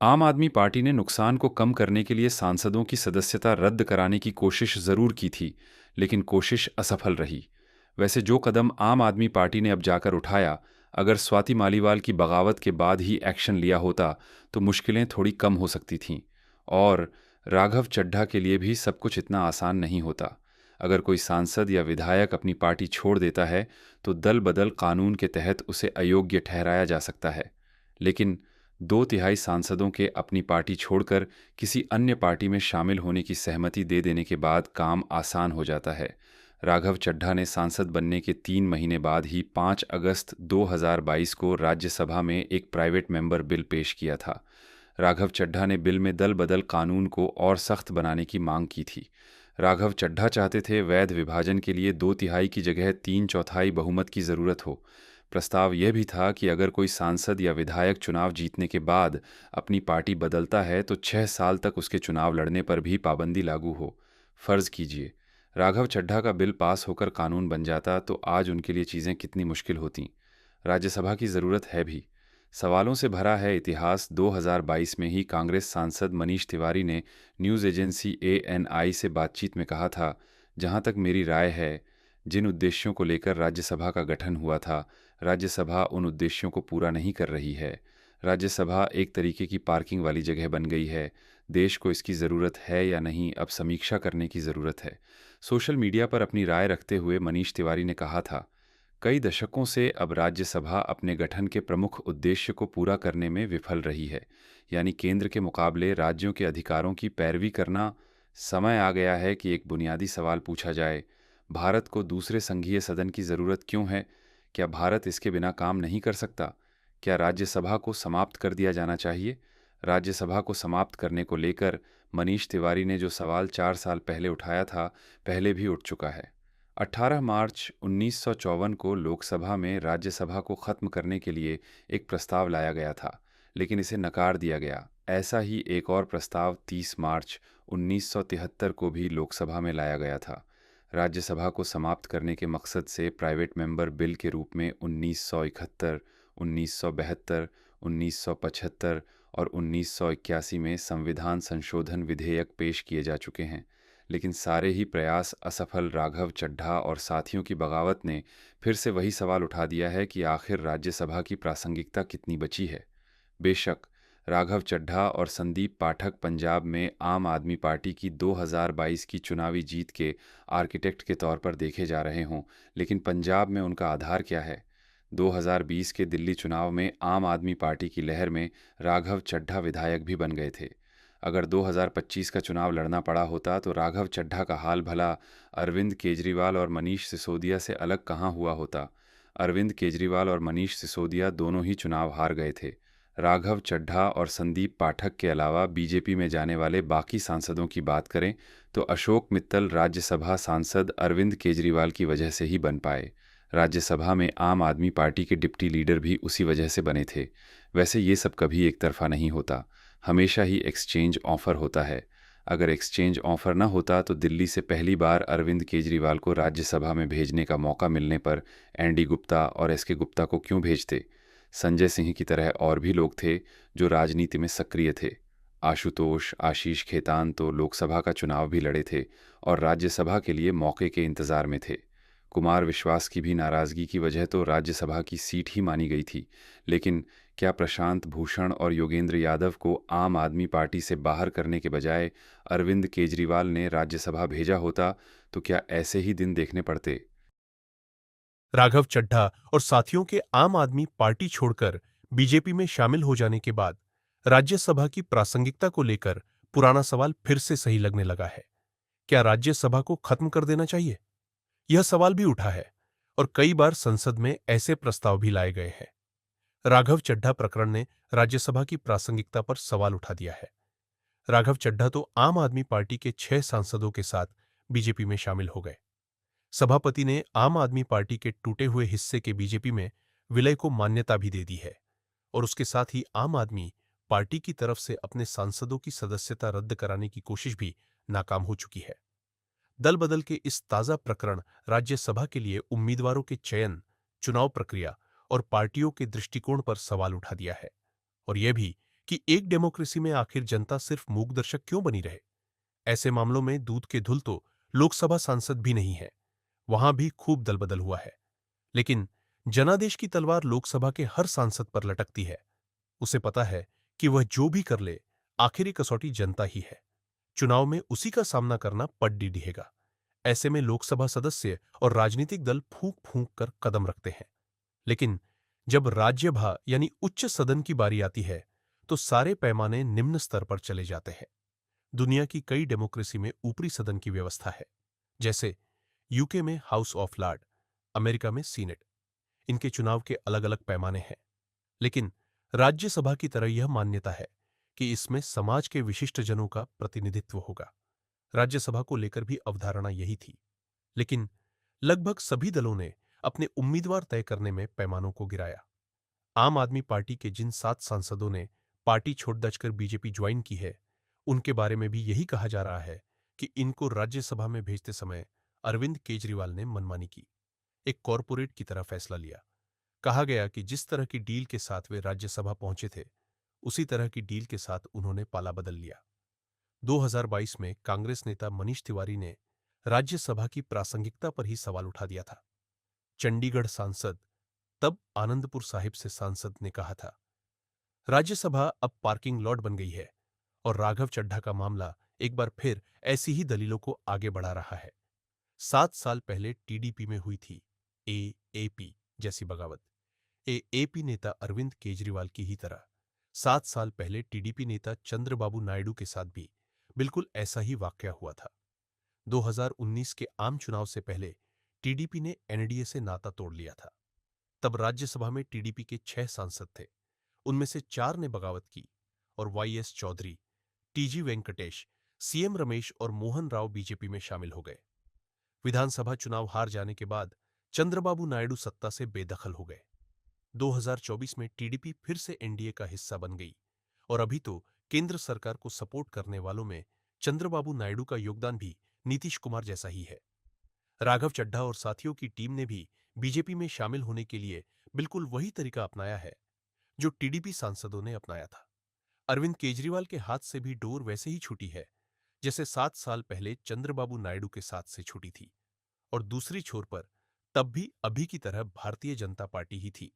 आम आदमी पार्टी ने नुकसान को कम करने के लिए सांसदों की सदस्यता रद्द कराने की कोशिश जरूर की थी, लेकिन कोशिश असफल रही। वैसे जो कदम आम आदमी पार्टी ने अब जाकर उठाया, अगर स्वाति मालीवाल की बगावत के बाद ही एक्शन लिया होता तो मुश्किलें थोड़ी कम हो सकती थीं। और राघव चड्ढा के लिए भी सब कुछ इतना आसान नहीं होता। अगर कोई सांसद या विधायक अपनी पार्टी छोड़ देता है तो दल बदल कानून के तहत उसे अयोग्य ठहराया जा सकता है। लेकिन दो तिहाई सांसदों के अपनी पार्टी छोड़कर किसी अन्य पार्टी में शामिल होने की सहमति दे देने के बाद काम आसान हो जाता है। राघव चड्ढा ने सांसद बनने के 3 महीने बाद ही 5 अगस्त 2022 को राज्यसभा में एक प्राइवेट मेंबर बिल पेश किया था। राघव चड्ढा ने बिल में दल बदल कानून को और सख्त बनाने की मांग की थी। राघव चड्ढा चाहते थे वैध विभाजन के लिए 2/3 की जगह 3/4 बहुमत की जरूरत हो। प्रस्ताव यह भी था कि अगर कोई सांसद या विधायक चुनाव जीतने के बाद अपनी पार्टी बदलता है तो 6 साल तक उसके चुनाव लड़ने पर भी पाबंदी लागू हो। फर्ज कीजिए राघव चड्ढा का बिल पास होकर कानून बन जाता तो आज उनके लिए चीज़ें कितनी मुश्किल होतीं। राज्यसभा की ज़रूरत है भी। सवालों से भरा है इतिहास। 2022 में ही कांग्रेस सांसद मनीष तिवारी ने न्यूज़ एजेंसी ANI से बातचीत में कहा था, जहां तक मेरी राय है, जिन उद्देश्यों को लेकर राज्यसभा का गठन हुआ था, राज्यसभा उन उद्देश्यों को पूरा नहीं कर रही है। राज्यसभा एक तरीके की पार्किंग वाली जगह बन गई है। देश को इसकी ज़रूरत है या नहीं, अब समीक्षा करने की ज़रूरत है। सोशल मीडिया पर अपनी राय रखते हुए मनीष तिवारी ने कहा था, कई दशकों से अब राज्यसभा अपने गठन के प्रमुख उद्देश्य को पूरा करने में विफल रही है, यानी केंद्र के मुकाबले राज्यों के अधिकारों की पैरवी करना। समय आ गया है कि एक बुनियादी सवाल पूछा जाए, भारत को दूसरे संघीय सदन की ज़रूरत क्यों है? क्या भारत इसके बिना काम नहीं कर सकता? क्या राज्यसभा को समाप्त कर दिया जाना चाहिए? राज्यसभा को समाप्त करने को लेकर मनीष तिवारी ने जो सवाल 4 साल पहले उठाया था, पहले भी उठ चुका है। 18 मार्च 1954 को लोकसभा में राज्यसभा को खत्म करने के लिए एक प्रस्ताव लाया गया था, लेकिन इसे नकार दिया गया। ऐसा ही एक और प्रस्ताव 30 मार्च 1973 को भी लोकसभा में लाया गया था। राज्यसभा को समाप्त करने के मकसद से प्राइवेट मेंबर बिल के रूप में 1971, 1972, 1975 और 1981 में संविधान संशोधन विधेयक पेश किए जा चुके हैं, लेकिन सारे ही प्रयास असफल। राघव चड्ढा और साथियों की बगावत ने फिर से वही सवाल उठा दिया है कि आखिर राज्यसभा की प्रासंगिकता कितनी बची है। बेशक राघव चड्ढा और संदीप पाठक पंजाब में आम आदमी पार्टी की 2022 की चुनावी जीत के आर्किटेक्ट के तौर पर देखे जा रहे हों, लेकिन पंजाब में उनका आधार क्या है? 2020 के दिल्ली चुनाव में आम आदमी पार्टी की लहर में राघव चड्ढा विधायक भी बन गए थे। अगर 2025 का चुनाव लड़ना पड़ा होता तो राघव चड्ढा का हाल भला अरविंद केजरीवाल और मनीष सिसोदिया से अलग कहाँ हुआ होता? अरविंद केजरीवाल और मनीष सिसोदिया दोनों ही चुनाव हार गए थे। राघव चड्ढा और संदीप पाठक के अलावा बीजेपी में जाने वाले बाकी सांसदों की बात करें तो अशोक मित्तल राज्यसभा सांसद अरविंद केजरीवाल की वजह से ही बन पाए। राज्यसभा में आम आदमी पार्टी के डिप्टी लीडर भी उसी वजह से बने थे। वैसे ये सब कभी एक तरफा नहीं होता, हमेशा ही एक्सचेंज ऑफर होता है। अगर एक्सचेंज ऑफर न होता तो दिल्ली से पहली बार अरविंद केजरीवाल को राज्यसभा में भेजने का मौका मिलने पर एनडी गुप्ता और एसके गुप्ता को क्यों भेजते? संजय सिंह की तरह और भी लोग थे जो राजनीति में सक्रिय थे। आशुतोष, आशीष खेतान तो लोकसभा का चुनाव भी लड़े थे और राज्यसभा के लिए मौके के इंतजार में थे। कुमार विश्वास की भी नाराजगी की वजह तो राज्यसभा की सीट ही मानी गई थी। लेकिन क्या प्रशांत भूषण और योगेंद्र यादव को आम आदमी पार्टी से बाहर करने के बजाय अरविंद केजरीवाल ने राज्यसभा भेजा होता तो क्या ऐसे ही दिन देखने पड़ते? राघव चड्ढा और साथियों के आम आदमी पार्टी छोड़कर बीजेपी में शामिल हो जाने के बाद राज्यसभा की प्रासंगिकता को लेकर पुराना सवाल फिर से सही लगने लगा है। क्या राज्यसभा को खत्म कर देना चाहिए? यह सवाल भी उठा है और कई बार संसद में ऐसे प्रस्ताव भी लाए गए हैं। राघव चड्ढा प्रकरण ने राज्यसभा की प्रासंगिकता पर सवाल उठा दिया है। राघव चड्ढा तो आम आदमी पार्टी के 6 सांसदों के साथ बीजेपी में शामिल हो गए। सभापति ने आम आदमी पार्टी के टूटे हुए हिस्से के बीजेपी में विलय को मान्यता भी दे दी है और उसके साथ ही आम आदमी पार्टी की तरफ से अपने सांसदों की सदस्यता रद्द कराने की कोशिश भी नाकाम हो चुकी है। दल बदल के इस ताजा प्रकरण राज्यसभा के लिए उम्मीदवारों के चयन, चुनाव प्रक्रिया और पार्टियों के दृष्टिकोण पर सवाल उठा दिया है और यह भी कि एक डेमोक्रेसी में आखिर जनता सिर्फ मूक दर्शक क्यों बनी रहे। ऐसे मामलों में दूध के धुल तो लोकसभा सांसद भी नहीं है, वहां भी खूब दलबदल हुआ है। लेकिन जनादेश की तलवार लोकसभा के हर सांसद पर लटकती है। उसे पता है कि वह जो भी कर ले, आखिरी कसौटी जनता ही है। चुनाव में उसी का सामना करना पड्डी दिहेगा। ऐसे में लोकसभा सदस्य और राजनीतिक दल फूंक फूंक कर कदम रखते हैं। लेकिन जब राज्यभा यानी उच्च सदन की बारी आती है, तो सारे पैमाने निम्न स्तर पर चले जाते हैं। दुनिया की कई डेमोक्रेसी में ऊपरी सदन की व्यवस्था है, जैसे यूके में हाउस ऑफ लॉर्ड, अमेरिका में सीनेट। इनके चुनाव के अलग अलग पैमाने हैं। लेकिन राज्यसभा की तरह यह मान्यता है कि इसमें समाज के विशिष्ट जनों का प्रतिनिधित्व होगा। राज्यसभा को लेकर भी अवधारणा यही थी। लेकिन लगभग सभी दलों ने अपने उम्मीदवार तय करने में पैमानों को गिराया। आम आदमी पार्टी के जिन 7 सांसदों ने पार्टी छोड़ दचकर बीजेपी ज्वाइन की है, उनके बारे में भी यही कहा जा रहा है कि इनको राज्यसभा में भेजते समय अरविंद केजरीवाल ने मनमानी की, एक कॉरपोरेट की तरह फैसला लिया। कहा गया कि जिस तरह की डील के साथ वे राज्यसभा पहुंचे थे, उसी तरह की डील के साथ उन्होंने पाला बदल लिया। 2022 में कांग्रेस नेता मनीष तिवारी ने राज्यसभा की प्रासंगिकता पर ही सवाल उठा दिया था। चंडीगढ़ सांसद, तब आनंदपुर साहिब से सांसद, ने कहा था, राज्यसभा अब पार्किंग लॉट बन गई है। और राघव चड्ढा का मामला एक बार फिर ऐसी ही दलीलों को आगे बढ़ा रहा है। 7 साल पहले टीडीपी में हुई थी एएपी जैसी बगावत। एएपी नेता अरविंद केजरीवाल की ही तरह 7 साल पहले टीडीपी नेता चंद्रबाबू नायडू के साथ भी बिल्कुल ऐसा ही वाकया हुआ था। 2019 के आम चुनाव से पहले टीडीपी ने एनडीए से नाता तोड़ लिया था। तब राज्यसभा में टीडीपी के 6 सांसद थे। उनमें से 4 ने बगावत की और YS Chowdhary, TG Venkatesh, CM Ramesh और मोहन राव बीजेपी में शामिल हो गए। विधानसभा चुनाव हार जाने के बाद चंद्रबाबू नायडू सत्ता से बेदखल हो गए। 2024 में टीडीपी फिर से एनडीए का हिस्सा बन गई और अभी तो केंद्र सरकार को सपोर्ट करने वालों में चंद्रबाबू नायडू का योगदान भी नीतीश कुमार जैसा ही है। राघव चड्ढा और साथियों की टीम ने भी बीजेपी में शामिल होने के लिए बिल्कुल वही तरीका अपनाया है जो टीडीपी सांसदों ने अपनाया था। अरविंद केजरीवाल के हाथ से भी डोर वैसे ही छूटी है जैसे 7 साल पहले चंद्रबाबू नायडू के साथ से छूटी थी। और दूसरी छोर पर तब भी अभी की तरह भारतीय जनता पार्टी ही थी